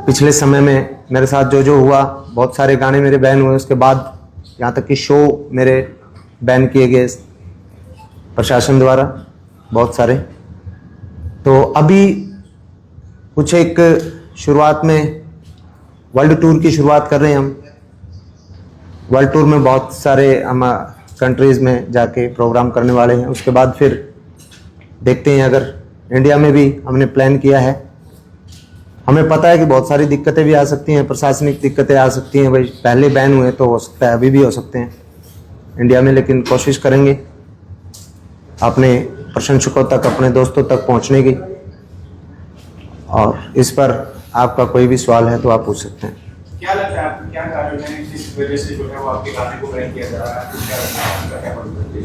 पिछले समय में मेरे साथ जो हुआ, बहुत सारे गाने मेरे बैन हुए। उसके बाद यहाँ तक कि शो मेरे बैन किए गए प्रशासन द्वारा, बहुत सारे। तो अभी कुछ एक शुरुआत में वर्ल्ड टूर की शुरुआत कर रहे हैं हम। वर्ल्ड टूर में बहुत सारे हम कंट्रीज़ में जाके प्रोग्राम करने वाले हैं। उसके बाद फिर देखते हैं, अगर इंडिया में भी हमने प्लान किया है। हमें पता है कि बहुत सारी दिक्कतें भी आ सकती हैं, प्रशासनिक दिक्कतें आ सकती हैं। भाई पहले बैन हुए तो हो सकता है अभी भी हो सकते हैं इंडिया में, लेकिन कोशिश करेंगे अपने प्रशंसकों तक, अपने दोस्तों तक पहुंचने की। और इस पर आपका कोई भी सवाल है तो आप पूछ सकते हैं। क्या लगता है आपको, क्या कारण है जिस वजह से जो है वो आपके गाने को बैन किया जा रहा है? क्या लगता है आपका, क्या मतलब है?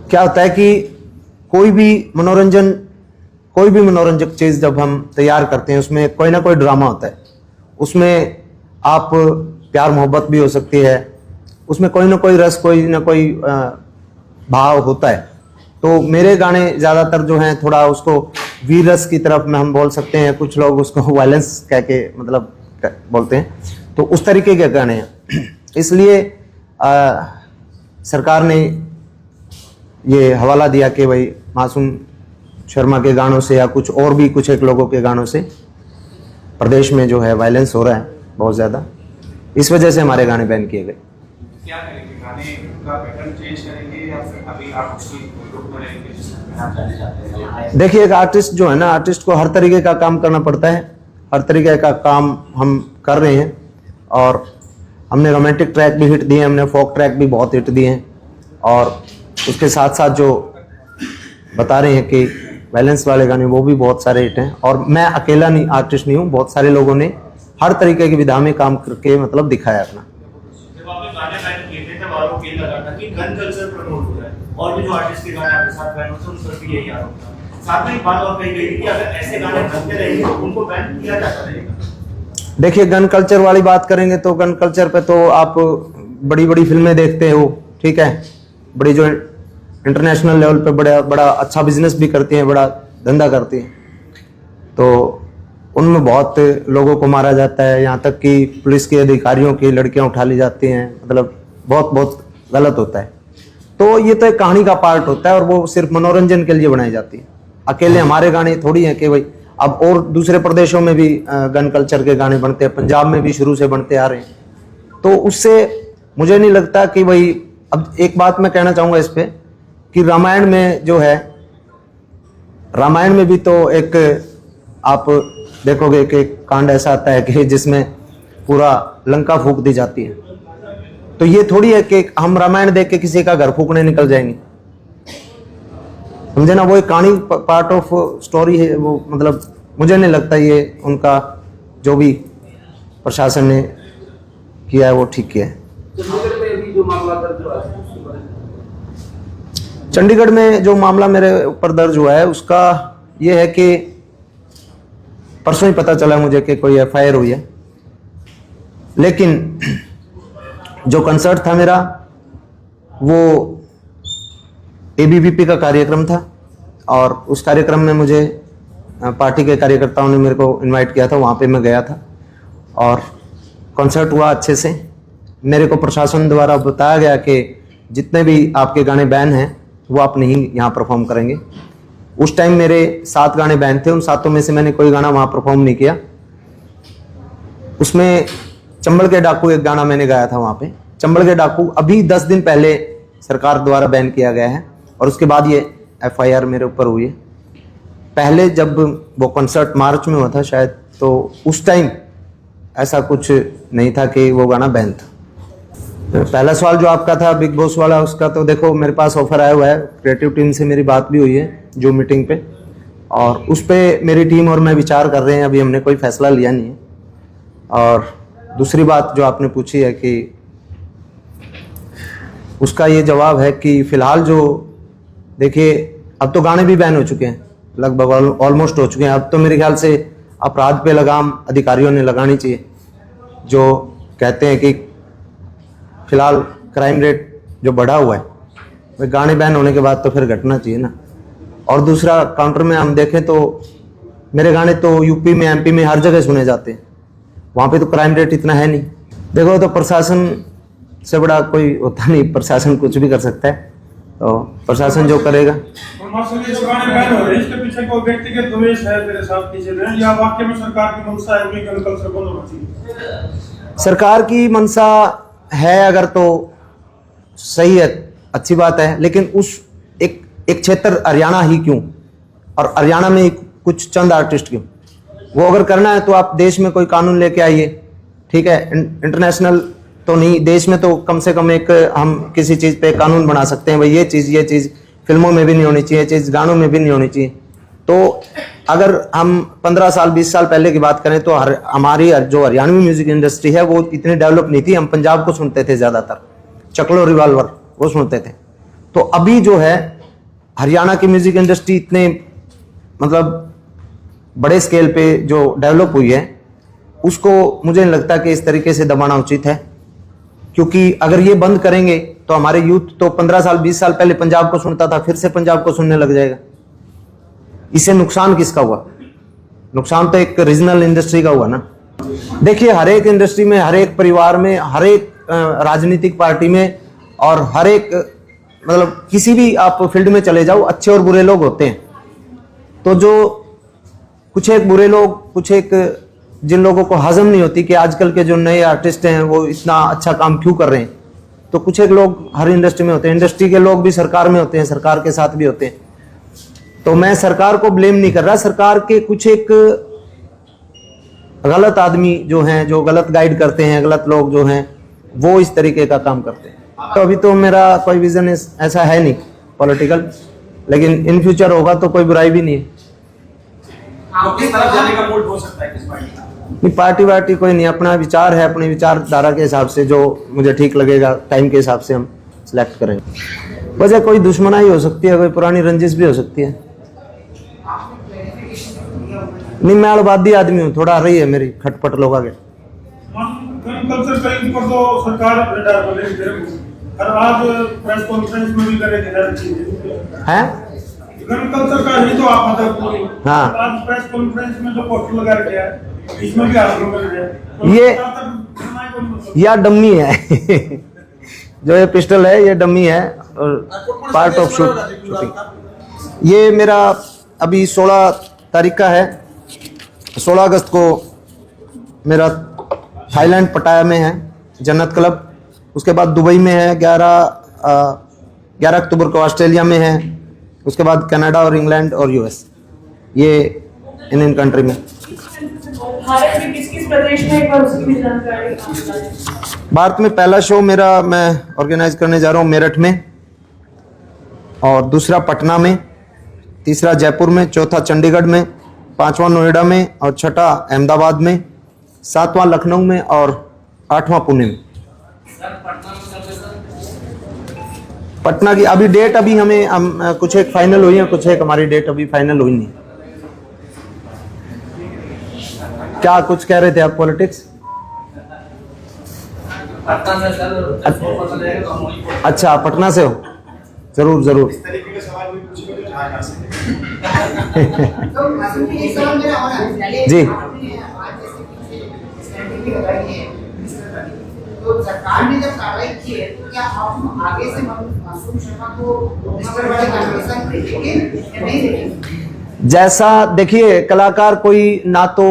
क्या होता है कि कोई भी मनोरंजक चीज़ जब हम तैयार करते हैं, उसमें कोई ना कोई ड्रामा होता है। उसमें आप प्यार मोहब्बत भी हो सकती है, उसमें कोई ना कोई रस, कोई ना कोई भाव होता है। तो मेरे गाने ज़्यादातर जो हैं थोड़ा उसको वीर रस की तरफ में हम बोल सकते हैं, कुछ लोग उसको वायलेंस कह के मतलब बोलते हैं। तो उस तरीके के गाने हैं। इसलिए सरकार ने ये हवाला दिया कि भाई मासूम शर्मा के गानों से या कुछ और भी कुछ एक लोगों के गानों से प्रदेश में जो है वायलेंस हो रहा है बहुत ज़्यादा। इस वजह से हमारे गाने बैन किए गए। क्या करेंगे, गाने का पैटर्न चेंज करेंगे या फिर अभी आप उसकी लुक में रहेंगे जिसमें आप जाने जाते हैं? देखिए, एक आर्टिस्ट जो है ना, आर्टिस्ट को हर तरीके का काम करना पड़ता है। हर तरीके का काम हम कर रहे हैं। और हमने रोमांटिक ट्रैक भी हिट दिए, हमने फोक ट्रैक भी बहुत हिट दिए हैं। और उसके साथ साथ जो बता रहे हैं कि वायलेंस वाले गाने, वो भी बहुत सारे हिट हैं। और मैं अकेला नहीं आर्टिस्ट नहीं हूँ, बहुत सारे लोगों ने हर तरीके की विधा में काम करके मतलब दिखाया अपना। जब आपने गाने बैन किए थे तब आरोप ये लगा था कि गन कल्चर प्रमोट हो रहा है, और भी जो आर्टिस्ट के गाने आपके साथ बैन होते हैं उन पर भी यही आरोप था। साथ में एक बात और कही गई थी कि अगर ऐसे गाने बनते रहेंगे तो उनको बैन किया जाता रहेगा। देखिए, गन कल्चर वाली बात करेंगे तो गन कल्चर पे तो आप बड़ी बड़ी फिल्में देखते हो, ठीक है। बड़ी जो इंटरनेशनल लेवल पे बड़ा अच्छा बिजनेस भी करती हैं, बड़ा धंधा करती हैं। तो उनमें बहुत लोगों को मारा जाता है, यहाँ तक कि पुलिस के अधिकारियों की लड़कियां उठा ली जाती हैं। मतलब बहुत गलत होता है। तो ये तो एक कहानी का पार्ट होता है और वो सिर्फ मनोरंजन के लिए बनाई जाती है। अकेले हमारे गाने थोड़ी हैं कि भाई, अब और दूसरे प्रदेशों में भी गन कल्चर के गाने बनते हैं, पंजाब में भी शुरू से बनते आ रहे हैं। तो उससे मुझे नहीं लगता कि भाई, अब एक बात मैं कहना चाहूँगा इस पे कि रामायण में जो है, रामायण में भी तो एक आप देखोगे कि कांड ऐसा आता है कि जिसमें पूरा लंका फूंक दी जाती है। तो ये थोड़ी है कि हम रामायण देख के किसी का घर फूंकने निकल जाएंगे, समझे ना। वो एक कहानी, पार्ट ऑफ स्टोरी है वो। मतलब मुझे नहीं लगता ये उनका जो भी प्रशासन ने किया है वो ठीक किया है। चंडीगढ़ में जो मामला मेरे ऊपर दर्ज हुआ है उसका ये है कि परसों ही पता चला मुझे कि कोई एफआईआर हुई है। लेकिन जो कंसर्ट था मेरा, वो एबीवीपी का कार्यक्रम था। और उस कार्यक्रम में मुझे पार्टी के कार्यकर्ताओं ने मेरे को इनवाइट किया था, वहाँ पे मैं गया था और कंसर्ट हुआ अच्छे से। मेरे को प्रशासन द्वारा बताया गया कि जितने भी आपके गाने बैन हैं वो आप नहीं यहाँ परफॉर्म करेंगे। उस टाइम मेरे 7 गाने बैन थे, उन 7 में से मैंने कोई गाना वहाँ परफॉर्म नहीं किया। उसमें चंबल के डाकू एक गाना मैंने गाया था वहाँ पे। चंबल के डाकू अभी 10 दिन पहले सरकार द्वारा बैन किया गया है और उसके बाद ये एफआईआर मेरे ऊपर हुई है। पहले जब वो कंसर्ट मार्च में हुआ था शायद, तो उस टाइम ऐसा कुछ नहीं था कि वो गाना बैन था। पहला सवाल जो आपका था बिग बॉस वाला, उसका तो देखो मेरे पास ऑफर आया हुआ है। क्रिएटिव टीम से मेरी बात भी हुई है जो मीटिंग पे, और उस पे मेरी टीम और मैं विचार कर रहे हैं। अभी हमने कोई फैसला लिया नहीं है। और दूसरी बात जो आपने पूछी है कि उसका ये जवाब है कि फ़िलहाल जो देखिए, अब तो गाने भी बैन हो चुके हैं, लगभग ऑलमोस्ट हो चुके हैं। अब तो मेरे ख्याल से अपराध पे लगाम अधिकारियों ने लगानी चाहिए, जो कहते हैं कि फिलहाल क्राइम रेट जो बढ़ा हुआ है, वह गाने बैन होने के बाद तो फिर घटना चाहिए ना। और दूसरा, काउंटर में हम देखें तो मेरे गाने तो यूपी में एमपी में हर जगह सुने जाते हैं, वहाँ पे तो क्राइम रेट इतना है नहीं। देखो तो प्रशासन से बड़ा कोई होता नहीं, प्रशासन कुछ भी कर सकता है, तो प्रशासन जो करेगा। इसके पीछे कोई व्यक्तिगत द्वेष है मेरे साथ पीछे में, या वाकई में सरकार की मंशा है कि गन कल्चर बंद होना चाहिए? सरकार की मंशा है अगर तो सही है, अच्छी बात है, लेकिन उस एक क्षेत्र हरियाणा ही क्यों, और हरियाणा में कुछ चंद आर्टिस्ट क्यों? वो अगर करना है तो आप देश में कोई कानून लेके आइए, ठीक है। इंटरनेशनल तो नहीं, देश में तो कम से कम एक हम किसी चीज़ पे कानून बना सकते हैं, भाई ये चीज़ फिल्मों में भी नहीं होनी चाहिए, चीज़ गानों में भी नहीं होनी चाहिए। तो अगर हम 15 साल 20 साल पहले की बात करें तो हमारी जो हरियाणवी म्यूजिक इंडस्ट्री है वो इतनी डेवलप नहीं थी। हम पंजाब को सुनते थे ज़्यादातर, चकलो रिवाल्वर वो सुनते थे। तो अभी जो है हरियाणा की म्यूजिक इंडस्ट्री इतने मतलब बड़े स्केल पे जो डेवलप हुई है, उसको मुझे नहीं लगता कि इस तरीके से दबाना उचित है, क्योंकि अगर ये बंद करेंगे तो हमारे यूथ तो 15 साल 20 साल पहले पंजाब को सुनता था, फिर से पंजाब को सुनने लग जाएगा। इससे नुकसान किसका हुआ? नुकसान तो एक रीजनल इंडस्ट्री का हुआ ना। देखिए, हर एक इंडस्ट्री में, हर एक परिवार में, हर एक राजनीतिक पार्टी में और हर एक मतलब किसी भी आप फील्ड में चले जाओ, अच्छे और बुरे लोग होते हैं। तो जो कुछ एक बुरे लोग, कुछ एक जिन लोगों को हजम नहीं होती कि आजकल के जो नए आर्टिस्ट हैं वो इतना अच्छा काम क्यों कर रहे हैं, तो कुछ एक लोग हर इंडस्ट्री में होते हैं। इंडस्ट्री के लोग भी सरकार में होते हैं, सरकार के साथ भी होते हैं। तो मैं सरकार को ब्लेम नहीं कर रहा, सरकार के कुछ एक गलत आदमी जो हैं, जो गलत गाइड करते हैं, गलत लोग जो हैं, वो इस तरीके का काम करते हैं। तो अभी तो मेरा कोई विजन ऐसा है नहीं पॉलिटिकल, लेकिन इन फ्यूचर होगा तो कोई बुराई भी नहीं है। किस तरफ जाने का मूड हो सकता है किस पार्टी का? नहीं, पार्टी वार्टी कोई नहीं, अपना विचार है, अपनी विचारधारा के हिसाब से जो मुझे ठीक लगेगा टाइम के हिसाब से हम सिलेक्ट करेंगे। वजह कोई दुश्मनाई हो सकती है, कोई पुरानी रंजिश भी हो सकती है। नहीं, मैं अड़वादी आदमी हूँ, थोड़ा रही है मेरी खटपट लोग आगे। गन कल्चर का ऊपर तो सरकार हर आज प्रेस कॉन्फ्रेंस में भी करेगी हैं? गन कल्चर का ही तो आप मतलब हाँ। आज प्रेस कॉन्फ्रेंस में जो पोस्टर लगा रखा है, इसमें भी आप लोग यह डम्मी है जो ये पिस्टल है ये डम्मी है और पार्ट ऑफ शूटिंग। ये मेरा अभी 16 तारीख का है, 16 अगस्त को मेरा थाईलैंड पटाया में है जन्नत क्लब, उसके बाद दुबई में है 11 अक्टूबर को ऑस्ट्रेलिया में है, उसके बाद कनाडा और इंग्लैंड और यूएस, ये इन कंट्री में। भारत में किस प्रदेश में एक बार उसकी भी जानकारी? भारत में पहला शो मेरा मैं ऑर्गेनाइज करने जा रहा हूँ मेरठ में, और दूसरा पटना में, तीसरा जयपुर में, चौथा चंडीगढ़ में, पांचवा नोएडा में और छठा अहमदाबाद में, सातवां लखनऊ में और 8वां पुणे में। पटना की अभी डेट अभी हम कुछ एक फाइनल हुई है, कुछ एक हमारी डेट अभी फाइनल हुई नहीं। क्या कुछ कह रहे थे आप? पॉलिटिक्स? अच्छा, पटना से हो? जरूर जरूर। इस तरीके के सवाल कोई पूछेगा तो जहाँ जा सकते जी। तो सरकार ने जब कार्रवाई की है तो क्या हम आगे से मासूम शर्मा को मिस्टर वाले कन्वेंशन देखेंगे या नहीं देखेंगे? जैसा देखिए, कलाकार कोई ना तो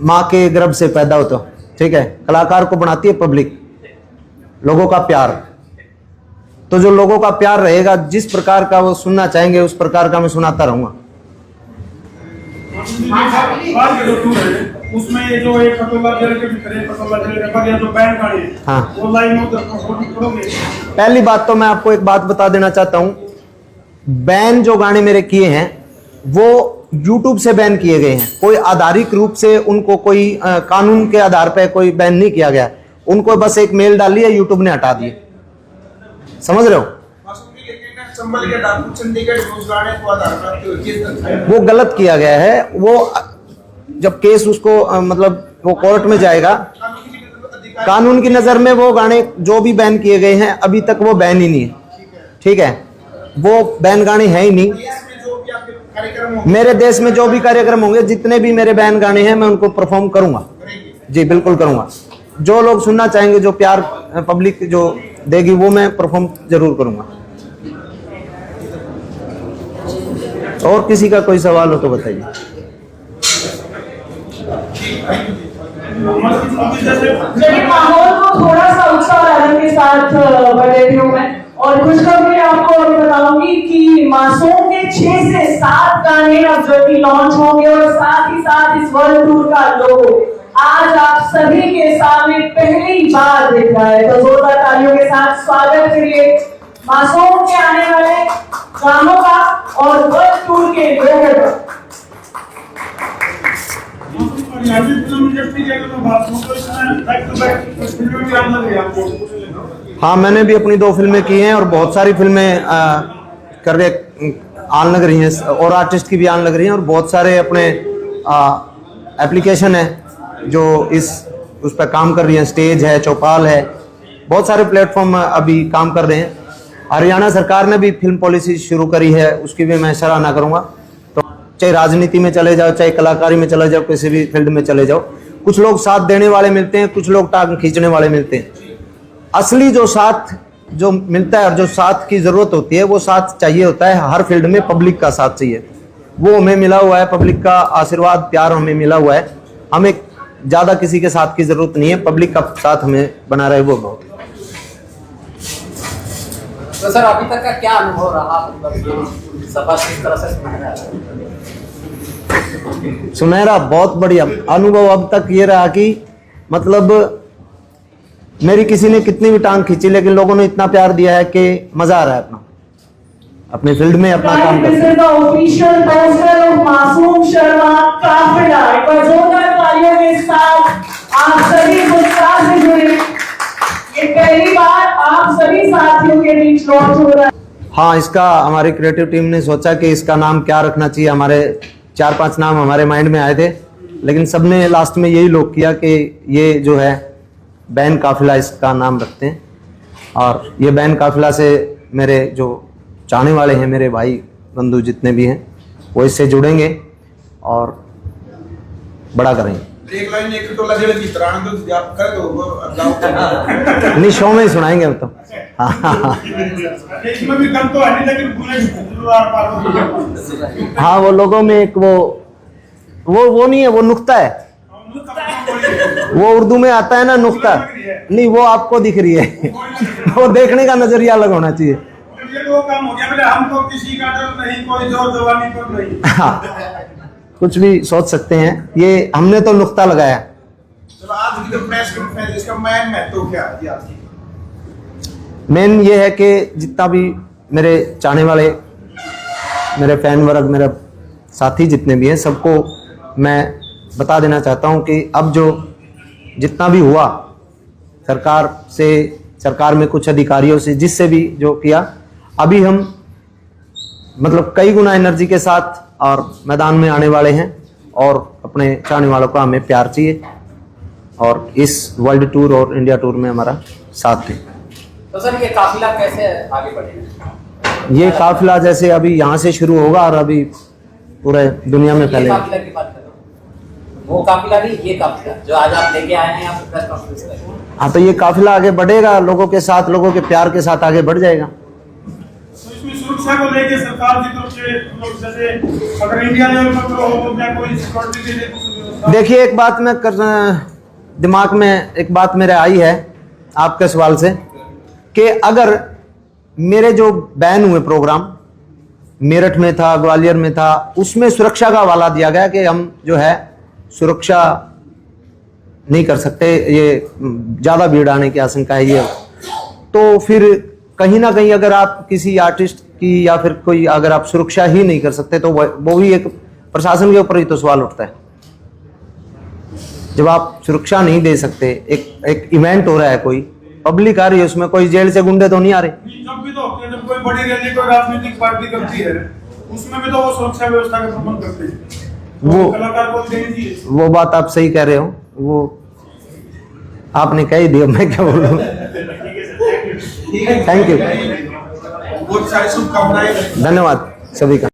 माँ के गर्भ से पैदा होता, ठीक है, कलाकार को बनाती है पब्लिक, लोगों का प्यार। तो जो लोगों का प्यार रहेगा, जिस प्रकार का वो सुनना चाहेंगे उस प्रकार का मैं सुनाता रहूंगा। उसमें ये जो एक पटोला जेल के भीतर है, पटोला जेल के बाद ये जो बैंड गाड़ी है, हाँ। वो लाइन में उधर करोगे? पहली बात तो मैं आपको एक बात बता देना चाहता हूं, बैन जो गाने मेरे किए हैं वो YouTube से बैन किए गए हैं, कोई आधारिक रूप से उनको कोई कानून के आधार पर कोई बैन नहीं किया गया। उनको बस एक मेल डाली है, YouTube ने हटा दिए। समझ रहे हो? वो गलत किया गया है। वो जब केस उसको मतलब वो कोर्ट में जाएगा, कानून की नजर में वो गाने जो भी बैन किए गए हैं अभी तक वो बैन ही नहीं है, ठीक है, वो बैन गाने हैं ही नहीं। कार्यक्रम होंगे? मेरे देश में जो भी कार्यक्रम होंगे, जितने भी मेरे बैन गाने हैं, मैं उनको परफॉर्म करूंगा। जी बिल्कुल करूंगा। जो लोग सुनना चाहेंगे, जो प्यार पब्लिक जो देगी, वो मैं परफॉर्म जरूर करूंगा। और किसी का कोई सवाल हो तो बताइए। चलिए, माहौल को थोड़ा सा उत्साह और आनंद के साथ बढ़ देती हूँ मैं। और खुशखबरी आपको अभी बताऊंगी कि मासूम के 6 से 7 गाने अब जो कि लॉन्च होंगे, और साथ ही साथ इस वर्ल्ड टूर का लोगो आज आप सभी के सामने पहली बार दिख रहा है। तो जोरदार तालियों के साथ स्वागत करिए मासूम के आने वाले गानों का और वर्ल्ड टूर के लोगों का। अभी फिल्म इंडस्ट्री की अगर बात करूं तो इसमें बैक टू बैक फिल्में भी आने लगी आपको। हाँ, मैंने भी अपनी 2 फिल्में की हैं और बहुत सारी फिल्में करके आने लग रही हैं, और आर्टिस्ट की भी आने लग रही हैं, और बहुत सारे अपने एप्लीकेशन है जो उस पर काम कर रही हैं। स्टेज है, चौपाल है, बहुत सारे प्लेटफॉर्म अभी काम कर रहे हैं। हरियाणा सरकार ने भी फिल्म पॉलिसी शुरू करी है, उसकी भी मैं सराहना करूंगा। तो चाहे राजनीति में चले जाओ, चाहे कलाकारी में चले जाओ, किसी भी फील्ड में चले जाओ, कुछ लोग साथ देने वाले मिलते हैं, कुछ लोग टांग खींचने वाले मिलते हैं। असली जो साथ जो मिलता है और जो साथ की जरूरत होती है, वो साथ चाहिए होता है। हर फील्ड में पब्लिक का साथ चाहिए, वो हमें मिला हुआ है। पब्लिक का आशीर्वाद, प्यार हमें मिला हुआ है। हमें ज्यादा किसी के साथ की जरूरत नहीं है, पब्लिक का साथ हमें बना रहे, वो बहुत। तो सर, अभी तक का क्या अनुभव रहा, मतलब सफर किस तरह से सुनहरा? बहुत बढ़िया अनुभव अब तक ये रहा कि मतलब मेरी किसी ने कितनी भी टांग खींची, लेकिन लोगों ने इतना प्यार दिया है कि मजा आ रहा है अपने फील्ड में अपना काम करते हैं। Official poster of Masoom Sharma काफिला, एक बार जोरदार तालियों के साथ आप सभी उत्साह से जुड़े। ये पहली बार आप सभी साथियों के बीच लॉन्च हो रहा है। हाँ, इसका हमारी क्रिएटिव टीम ने सोचा कि इसका नाम क्या रखना चाहिए। हमारे 4-5 नाम हमारे माइंड में आए थे, लेकिन सबने लास्ट में यही लोग किया कि ये जो है बैन काफिला इसका नाम रखते हैं। और ये बैन काफिला से मेरे जो चाहने वाले हैं, मेरे भाई बंधु जितने भी हैं, वो इससे जुड़ेंगे और बड़ा करेंगे। एक लाइन एक टोला जेल की तरह तो आप कर दो वो नहीं, शो में ही सुनाएंगे हम तो। इसमें भी कम तो है नहीं, लेकिन पूरे हाँ, वो लोगों में एक वो नहीं है, वो नुक्ता है। वो उर्दू में आता है ना, नुक्ता नहीं, वो आपको दिख रही है। वो देखने का नजरिया अलग होना चाहिए। ये तो काम हो गया, बोले हमको किसी का डर नहीं, कोई जोर जवानी पर नहीं। हाँ, कुछ भी सोच सकते हैं, ये हमने तो नुक्ता लगाया। चलो, आज की जो प्रेस कॉन्फ्रेंस, इसका मेन महत्व क्या है आज की? मेन ये है कि जितना भी मेरे चाहने वाले, मेरे फैन वर्ग, मेरे साथी जितने भी हैं, सबको मैं बता देना चाहता हूं कि अब जो जितना भी हुआ सरकार से, सरकार में कुछ अधिकारियों से, जिससे भी जो किया, अभी हम मतलब कई गुना एनर्जी के साथ और मैदान में आने वाले हैं, और अपने चाहने वालों का हमें प्यार चाहिए, और इस वर्ल्ड टूर और इंडिया टूर में हमारा साथ दें। तो सर, ये काफिला कैसे आगे बढ़ेगा? ये काफिला जैसे अभी यहाँ से शुरू होगा और अभी पूरे दुनिया में ये फैलेगा। काफिला की बात करो, वो काफिला नहीं, ये काफिला जो आज आप लेके आए हैं यहाँ पे प्रेस कॉन्फ्रेंस में। हाँ, तो ये काफिला आगे बढ़ेगा, लोगों के साथ, लोगों के प्यार के साथ आगे बढ़ जाएगा। तो इसमें सुरक्षा को लेके सरकार की तरफ से लोग, जैसे अगर इंडिया लेवल पर हो क्या कोई सिक्योरिटी के लिए कुछ व्यवस्था? देखिए, एक बात मैं दिमाग में एक बात मेरे आई है आपके सवाल से, कि अगर मेरे जो बैन हुए प्रोग्राम मेरठ में था, ग्वालियर में था, उसमें सुरक्षा का हवाला दिया गया कि हम जो है सुरक्षा नहीं कर सकते, ये ज़्यादा भीड़ आने की आशंका है ये। तो फिर कहीं ना कहीं अगर आप किसी आर्टिस्ट की या फिर कोई, अगर आप सुरक्षा ही नहीं कर सकते, तो वो भी एक प्रशासन के ऊपर ही तो सवाल उठता है। जब आप सुरक्षा नहीं दे सकते, एक इवेंट हो रहा है, कोई पब्लिक आ रही है, उसमें कोई जेल से गुंडे तो नहीं आ रहे। जब भी तो होते हैं, जब कोई बड़ी रैली कोई राजनीतिक पार्टी करती है, उसमें भी तो वो सुरक्षा व्यवस्था का प्रबंध करते हैं। वो कलाकार को देनी चाहिए। वो बात आप सही कह रहे हो, वो आपने कह ही दिया, मैं क्या बोलूं। थैंक यू, बहुत सारी शुभकामनाएं। धन्यवाद सभी का।